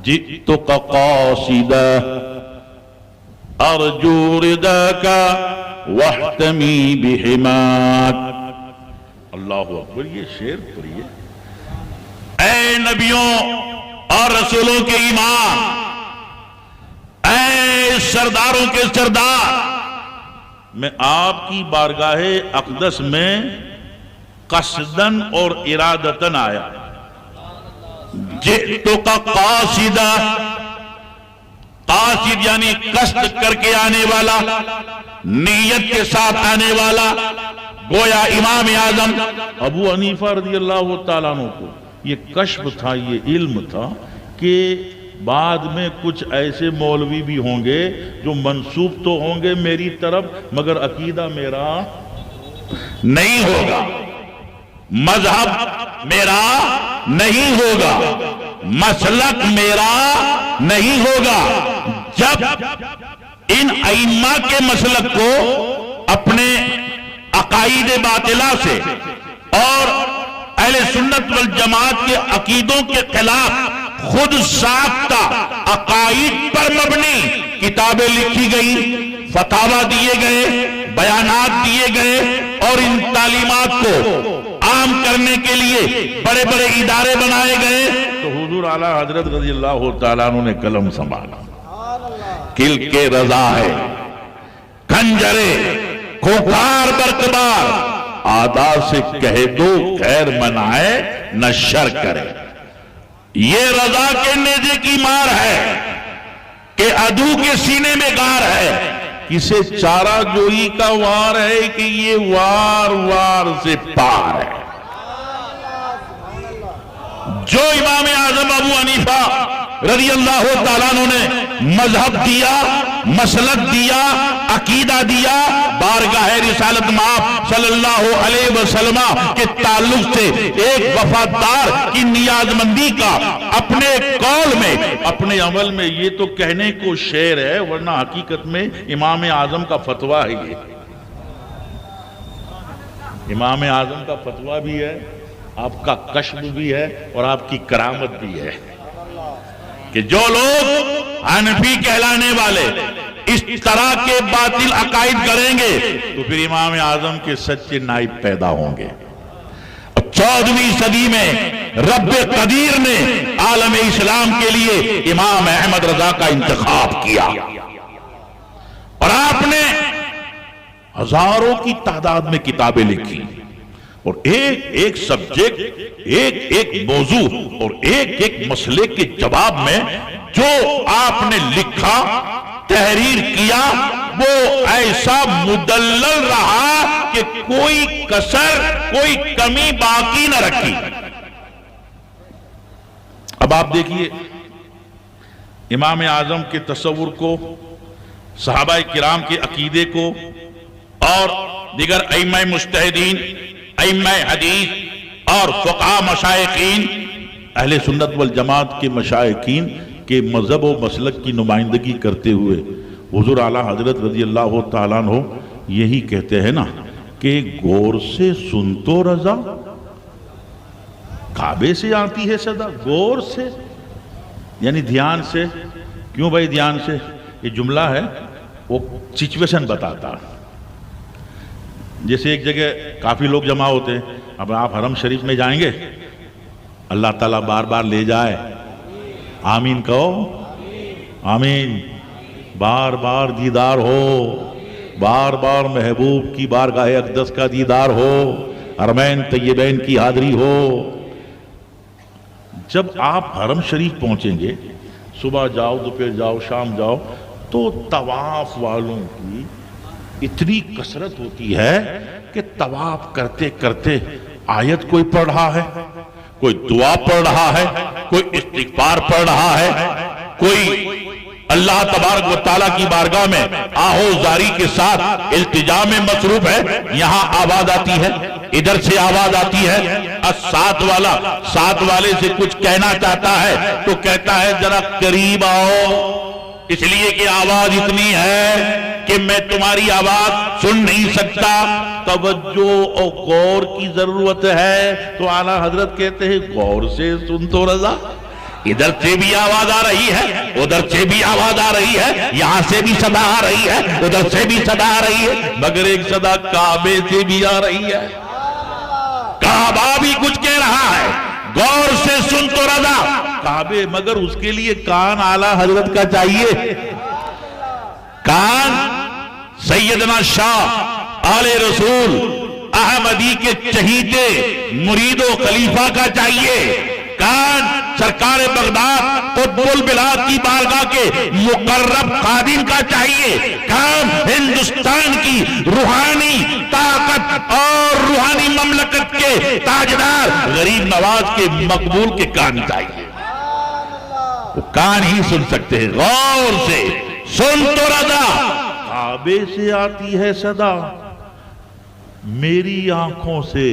جئتک قاصدا ارجو رداک واحتمی بحماک۔ اللہ اکبر، یہ شعر پڑھیے، اے نبیوں اور رسولوں کے امام، اے سرداروں کے سردار، میں آپ کی بارگاہ اقدس میں قصدن اور ارادتن آیا، جئتک قاصدا، قاصد یعنی قصد کر کے آنے والا، نیت کے ساتھ آنے والا۔ گویا امام اعظم ابو حنیفہ رضی اللہ تعالیٰ عنہ کو یہ کشف تھا، یہ علم تھا کہ بعد میں کچھ ایسے مولوی بھی ہوں گے جو منسوب تو ہوں گے میری طرف، مگر عقیدہ میرا نہیں ہوگا، مذہب میرا نہیں ہوگا، مسلک میرا نہیں ہوگا۔ جب ان ائمہ کے مسلک کو اپنے عقائد باطلہ سے اور اہل سنت والجماعت کے عقیدوں کے خلاف خود ساختہ عقائد پر مبنی کتابیں لکھی گئی، فتاوی دیے گئے، بیانات دیے گئے، اور ان تعلیمات کو عام کرنے کے لیے بڑے بڑے ادارے بنائے گئے، تو حضور اعلیٰ حضرت رضی اللہ تعالیٰ عنہ نے قلم سنبھالا، کل کے رضا ہے کنجرے کھوکھار برقبار، آدھا سے کہہ دو خیر منائے نہ شر کرے۔ یہ رضا کے نیزے کی مار ہے کہ عدو کے سینے میں گار ہے، کسے چارہ جوئی کا وار ہے کہ یہ وار وار سے پار ہے۔ جو امام اعظم ابو حنیفہ رضی اللہ تعالیٰ عنہ نے مذہب دیا، مسلک دیا، عقیدہ دیا، بارگاہ رسالت مآب صلی اللہ علیہ وسلم کے تعلق سے ایک وفادار کی نیاز مندی کا اپنے قول میں، اپنے عمل میں، یہ تو کہنے کو شعر ہے، ورنہ حقیقت میں امام اعظم کا فتویٰ ہے۔ یہ امام اعظم کا فتویٰ بھی ہے، آپ کا کشف بھی ہے، اور آپ کی کرامت بھی ہے کہ جو لوگ حنفی کہلانے والے اس طرح کے باطل عقائد کریں گے تو پھر امام اعظم کے سچے نائب پیدا ہوں گے۔ اور 14ویں صدی میں رب قدیر نے عالم اسلام کے لیے امام احمد رضا کا انتخاب کیا، اور آپ نے ہزاروں کی تعداد میں کتابیں لکھی، اور ایک ایک سبجیکٹ، ایک ایک موضوع اور ایک ایک مسئلے کے جواب میں جو آپ نے لکھا، تحریر کیا، وہ ایسا مدلل رہا کہ کوئی کسر، کوئی کمی باقی نہ رکھی۔ اب آپ دیکھیے امام اعظم کے تصور کو، صحابہ کرام کے عقیدے کو، اور دیگر ائمہ مجتہدین، ائمہ حدیث اور فقہاء مشائخین، اہل سنت والجماعت کے مشائخین کے مذہب و مسلک کی نمائندگی کرتے ہوئے حضور اعلیٰ حضرت رضی اللہ تعالیٰ عنہ یہی کہتے ہیں نا کہ غور سے سن تو رضا، کعبے سے آتی ہے صدا، غور سے یعنی دھیان سے۔ کیوں بھائی دھیان سے؟ یہ جملہ ہے وہ سچویشن بتاتا ہے۔ جیسے ایک جگہ کافی لوگ جمع ہوتے ہیں، اب آپ حرم شریف میں جائیں گے، اللہ تعالیٰ بار بار لے جائے، آمین کہو، آمین، بار بار دیدار ہو، بار بار محبوب کی بارگاہ اقدس کا دیدار ہو، حرمین طیبین کی حاضری ہو۔ جب آپ حرم شریف پہنچیں گے، صبح جاؤ، دوپہر جاؤ، شام جاؤ، تو طواف والوں کی اتنی کثرت ہوتی ہے کہ طواف کرتے کرتے آیت کوئی پڑھ رہا ہے، کوئی دعا پڑھ رہا ہے، کوئی استغفار پڑھ رہا ہے، کوئی اللہ تبارک و تعالیٰ کی بارگاہ میں آہو زاری کے ساتھ التجا میں مصروف ہے۔ یہاں آواز آتی ہے، ادھر سے آواز آتی ہے، ساتھ والے سے کچھ کہنا چاہتا ہے تو کہتا ہے ذرا قریب آؤ، اس لیے کہ آواز اتنی ہے کہ میں تمہاری آواز سن نہیں سکتا۔ توجہ اور غور کی ضرورت ہے، تو اعلیٰ حضرت کہتے ہیں غور سے سن تو رضا، ادھر سے بھی آواز آ رہی ہے، ادھر سے بھی آواز آ رہی ہے، یہاں سے بھی صدا آ رہی ہے، ادھر سے بھی صدا آ رہی ہے، مگر ایک صدا کعبے سے بھی آ رہی ہے۔ کعبہ بھی کچھ کہہ رہا ہے، غور سے سن تو رضا کعبے، مگر اس کے لیے کان اعلیٰ حضرت کا چاہیے، کان سیدنا شاہ آل رسول احمدی کے چہیتے مرید و خلیفہ کا چاہیے، کان سرکار بغداد قطب البلاد کی بارگاہ کے مقرب خادم کا چاہیے، کان ہندوستان کی روحانی طاقت اور روحانی مملکت کے تاجدار غریب نواز کے مقبول کے کان چاہیے، وہ کان ہی سن سکتے ہیں، غور سے سن تو رضا کعبے سے آتی ہے صدا، میری آنکھوں سے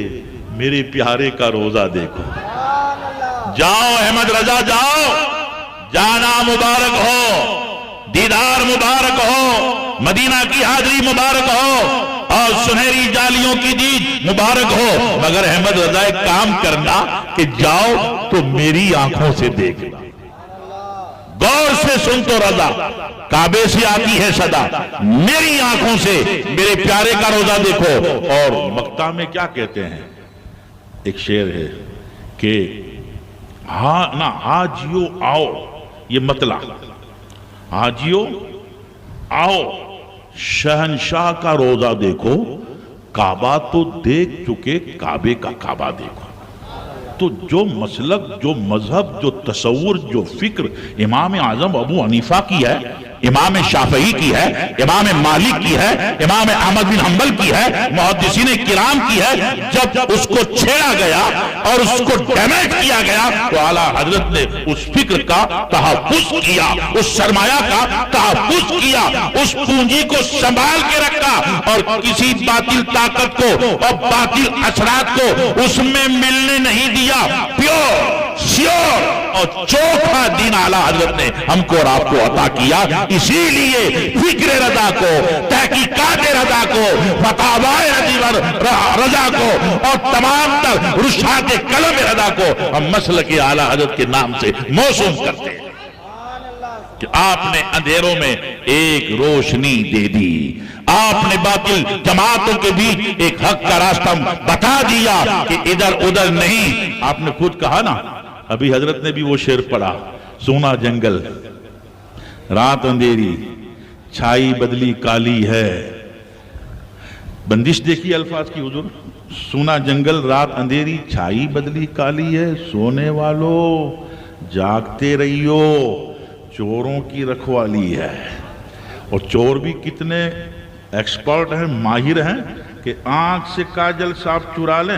میرے پیارے کا روزہ دیکھو، جاؤ احمد رضا جاؤ، جانا مبارک ہو، دیدار مبارک ہو، مدینہ کی حاضری مبارک ہو اور سنہری جالیوں کی دید مبارک ہو، مگر احمد رضا ایک کام کرنا کہ جاؤ تو میری آنکھوں سے دیکھنا، غور سے سن تو رضا کعبے سے آتی ہے صدا، میری آنکھوں سے میرے پیارے کا روزہ دیکھو۔ اور مقطع میں کیا کہتے ہیں، ایک شعر ہے کہ حاجیو آؤ، یہ مطلع حاجیو آؤ شہنشاہ کا روزہ دیکھو، کعبہ تو دیکھ چکے کعبے کا کعبہ دیکھو۔ تو جو مسلک، جو مذہب، جو تصور، جو فکر امام اعظم ابو حنیفہ کی ہے، امام شافعی کی ہے، امام مالک کی ہے، امام احمد بن حنبل کی ہے، محدثین کرام کی ہے، جب اس کو چھیڑا گیا اور اس کو ڈیمیج کیا گیا تو اعلیٰ حضرت نے اس فکر کا تحفظ کیا، اس سرمایہ کا تحفظ کیا، اس پونجی کو سنبھال کے رکھا اور کسی باطل طاقت کو اور باطل اثرات کو اس میں ملنے نہیں دیا، پیور شیور اور چوکھا دین اعلیٰ حضرت نے ہم کو اور آپ کو عطا کیا۔ اسی لیے فکر رضا کو، تحقیقات رضا کو، فتاوی رضا کو اور تمام تر رشاد قلم رضا کو ہم مسلک اعلیٰ حضرت کے نام سے موسوم کرتے ہیں کہ آپ نے اندھیروں میں ایک روشنی دے دی، آپ نے باطل جماعتوں کے بیچ ایک حق کا راستہ بتا دیا کہ ادھر ادھر نہیں۔ آپ نے خود کہا نا، ابھی حضرت نے بھی وہ شعر پڑھا، سونا جنگل رات اندھیری چھائی بدلی کالی ہے، بندش دیکھی الفاظ کی حضور، سونا جنگل رات اندھیری چھائی بدلی کالی ہے، سونے والو جاگتے رہیو چوروں کی رکھوالی ہے۔ اور چور بھی کتنے ایکسپرٹ ہیں، ماہر ہیں کہ آنکھ سے کاجل صاف چرا لیں،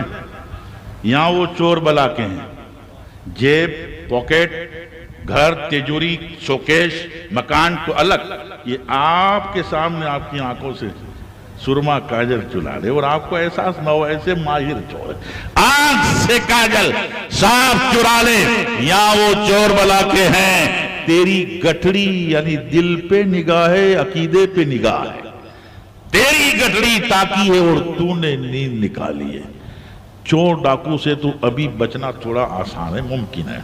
یہاں وہ چور بلا کے ہیں، جیب، پاکٹ، گھر، تجوری، شوکیش، مکان کو الگ، یہ آپ کے سامنے آپ کی آنکھوں سے سرما کاجل چلا لے اور آپ کو احساس نہ ہو، ایسے ماہر چور ہے۔ آنکھ سے کاجل صاف چرا لے، یہاں وہ چور بلا کے ہیں، تیری گٹھڑی یعنی دل پہ نگاہ ہے، عقیدے پہ نگاہ ہے، تیری گٹھڑی تاکی ہے اور تو نے نیند نکالی ہے۔ چور ڈاکو سے تو ابھی بچنا تھوڑا آسان ہے، ممکن ہے،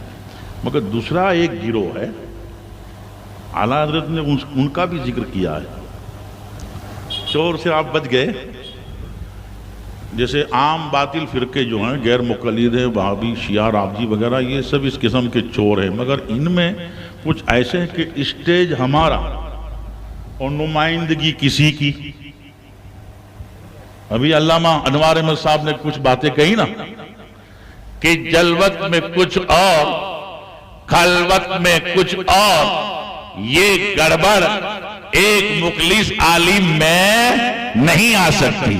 مگر دوسرا ایک گروہ ہے، اعلیٰ حضرت نے ان کا بھی ذکر کیا ہے۔ چور سے آپ بچ گئے، جیسے عام باطل فرقے جو ہیں، غیر مقلد ہیں، وہابی، شیعہ، رافضی وغیرہ، یہ سب اس قسم کے چور ہیں، مگر ان میں کچھ ایسے ہیں کہ اسٹیج ہمارا اور نمائندگی کسی کی۔ ابھی علامہ انوار احمد صاحب نے کچھ باتیں کہی نا کہ جلوت میں کچھ اور، خلوت میں کچھ اور، یہ گڑبڑ ایک مخلص عالم میں نہیں آ سکتی۔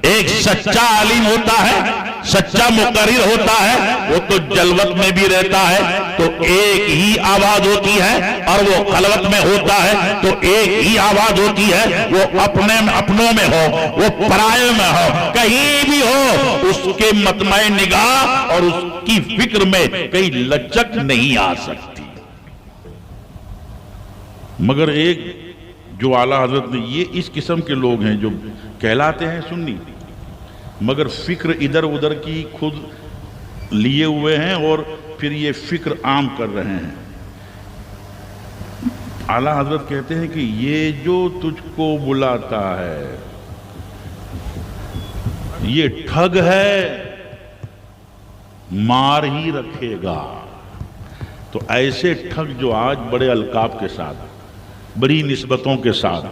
ایک سچا عالم ہوتا ہے، سچا مقرر ہوتا ہے، وہ تو جلوت میں بھی رہتا ہے تو ایک ہی آواز ہوتی ہے، اور وہ خلوت میں ہوتا ہے تو ایک ہی آواز ہوتی ہے، وہ اپنوں میں ہو، وہ پرائے میں ہو، کہیں بھی ہو، اس کے مطمع نگاہ اور اس کی فکر میں کئی لچک نہیں آ سکتی۔ مگر ایک جو اعلیٰ حضرت نے، یہ اس قسم کے لوگ ہیں جو کہلاتے ہیں سنی، مگر فکر ادھر ادھر کی خود لیے ہوئے ہیں اور پھر یہ فکر عام کر رہے ہیں۔ اعلیٰ حضرت کہتے ہیں کہ یہ جو تجھ کو بلاتا ہے یہ ٹھگ ہے، مار ہی رکھے گا۔ تو ایسے ٹھگ جو آج بڑے القاب کے ساتھ، بڑی نسبتوں کے ساتھ،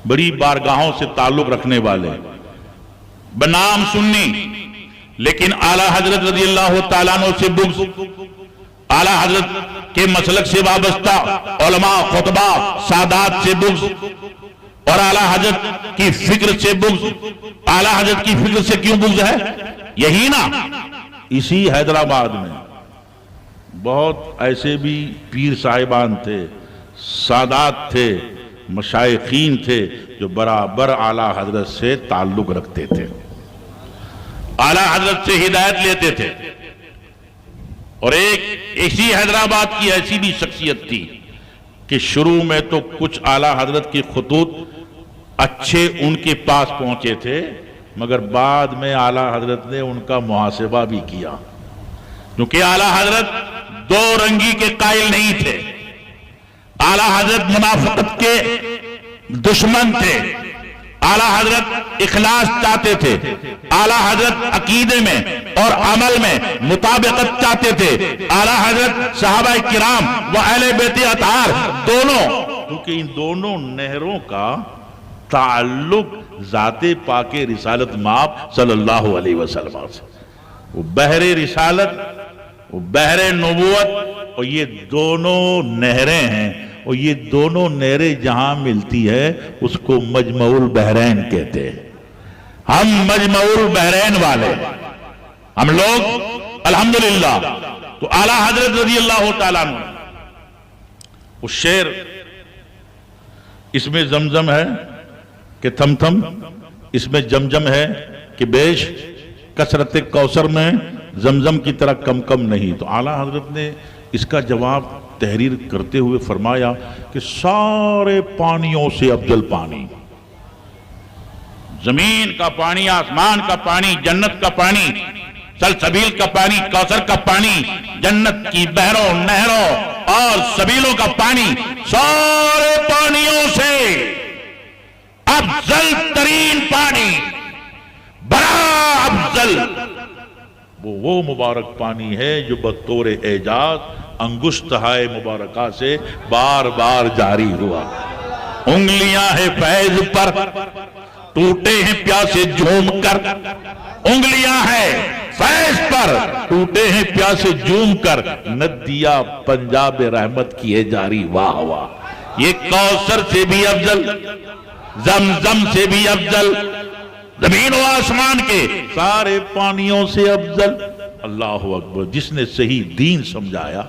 بڑی بارگاہوں سے تعلق رکھنے والے، بنام سنی لیکن اعلیٰ حضرت رضی اللہ تعالیٰ عنہ سے بغض، اعلیٰ حضرت کے مسلک سے وابستہ علماء، خطبہ، سادات سے بغض، اور اعلیٰ حضرت کی فکر سے بغض۔ اعلیٰ حضرت کی فکر سے کیوں بغض ہے؟ یہی نا، اسی حیدرآباد میں بہت ایسے بھی پیر صاحبان تھے، سادات تھے، مشائخین تھے جو برابر اعلیٰ حضرت سے تعلق رکھتے تھے، اعلیٰ حضرت سے ہدایت لیتے تھے۔ اور ایک اسی حیدرآباد کی ایسی بھی شخصیت تھی کہ شروع میں تو کچھ اعلیٰ حضرت کے خطوط اچھے ان کے پاس پہنچے تھے، مگر بعد میں اعلیٰ حضرت نے ان کا محاسبہ بھی کیا، کیونکہ اعلیٰ حضرت دو رنگی کے قائل نہیں تھے۔ اعلیٰ حضرت منافقت کے دشمن تھے، اعلیٰ حضرت اخلاص چاہتے تھے، اعلیٰ حضرت عقیدے میں اور عمل میں مطابقت چاہتے تھے، اعلیٰ حضرت صحابہ کرام و اہل بیت اطہار دونوں، کیونکہ ان دونوں نہروں کا تعلق ذات پاک رسالت مآب صلی اللہ علیہ وسلم سے، وہ بحر رسالت، وہ بحر نبوت، اور یہ دونوں نہریں ہیں، اور یہ دونوں نہریں جہاں ملتی ہے اس کو مجمع البحرین کہتے ہیں۔ ہم مجمع البحرین والے، ہم لوگ الحمدللہ۔ تو اعلیٰ حضرت رضی اللہ تعالیٰ عنہ، اس شعر اس میں زمزم ہے کہ تھم تھم، اس میں جمجم ہے کہ بیش، کثرت کوثر میں زمزم کی طرح کم کم نہیں۔ تو اعلیٰ حضرت نے اس کا جواب تحریر کرتے ہوئے فرمایا کہ سارے پانیوں سے افضل پانی، زمین کا پانی، آسمان کا پانی، جنت کا پانی، سلسبیل کا پانی، کوثر کا پانی، جنت کی بحروں، نہروں اور سبیلوں کا پانی، سارے پانیوں سے افضل ترین پانی، بڑا افضل، وہ مبارک پانی ہے جو بطور اعجاز انگشت ہائے مبارکہ سے بار بار جاری ہوا۔ انگلیاں ہیں فیض پر، ٹوٹے ہیں پیاسے جھوم کر، انگلیاں ہیں فیض پر، ٹوٹے ہیں پیاسے جھوم کر، ندیا پنجاب رحمت کیے جاری، واہ واہ۔ یہ کوثر سے بھی افضل، زمزم سے بھی افضل، زمین و آسمان کے سارے پانیوں سے افضل۔ اللہ اکبر۔ جس نے صحیح دین سمجھایا،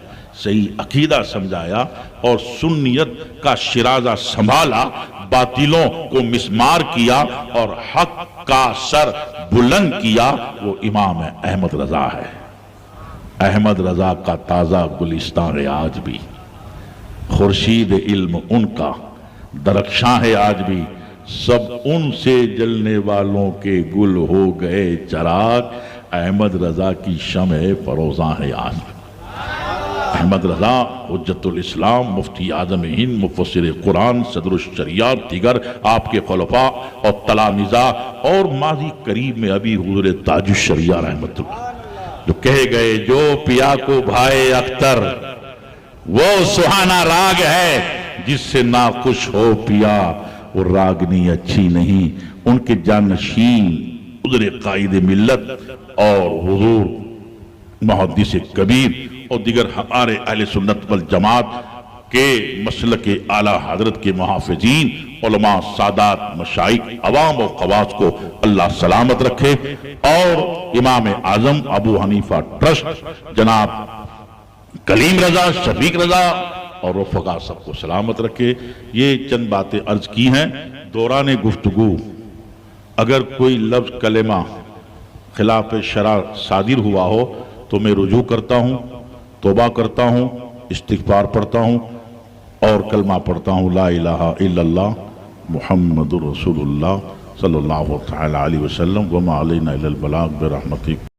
صحیح عقیدہ سمجھایا اور سنیت کا شرازہ سنبھالا، باطلوں کو مسمار کیا اور حق کا سر بلند کیا، وہ امام احمد رضا ہے۔ احمد رضا کا تازہ گلستان ہے آج بھی، خورشید علم ان کا درخشاں ہے آج بھی، سب ان سے جلنے والوں کے گل ہو گئے چراغ، احمد رضا کی شمع فروزاں ہے آج بھی۔ احمد رضا حجت الاسلام، مفتی اعظم ہند، مفسر قرآن، صدر الشریعت، دیگر آپ کے خلفاء اور تلامذہ، اور ماضی قریب میں ابھی حضور تاج الشریعہ رحمت اللہ جو کہے گئے، جو پیا کو بھائے اختر وہ سہانا راگ ہے، جس سے ناخوش ہو پیا وہ راگنی اچھی نہیں۔ ان کے جانشین حضور قائد ملت اور حضور محدث کبیر اور دیگر ہمارے اہل سنت والجماعت کے مسلک اعلیٰ حضرت کے محافظین، علماء، سادات، مشائخ، عوام و خواص کو اللہ سلامت رکھے، اور امام اعظم ابو حنیفہ ٹرسٹ جناب کلیم رضا، شفیق رضا اور رفقا سب کو سلامت رکھے۔ یہ چند باتیں عرض کی ہیں۔ دوران گفتگو اگر کوئی لفظ کلمہ خلاف شرع صادر ہوا ہو تو میں رجوع کرتا ہوں، توبہ کرتا ہوں، استغفار پڑھتا ہوں اور کلمہ پڑھتا ہوں، لا الہ الا اللہ محمد رسول اللہ صلی اللہ تعالی علیہ وسلم، وما علینا الا البلاغ برحمتک۔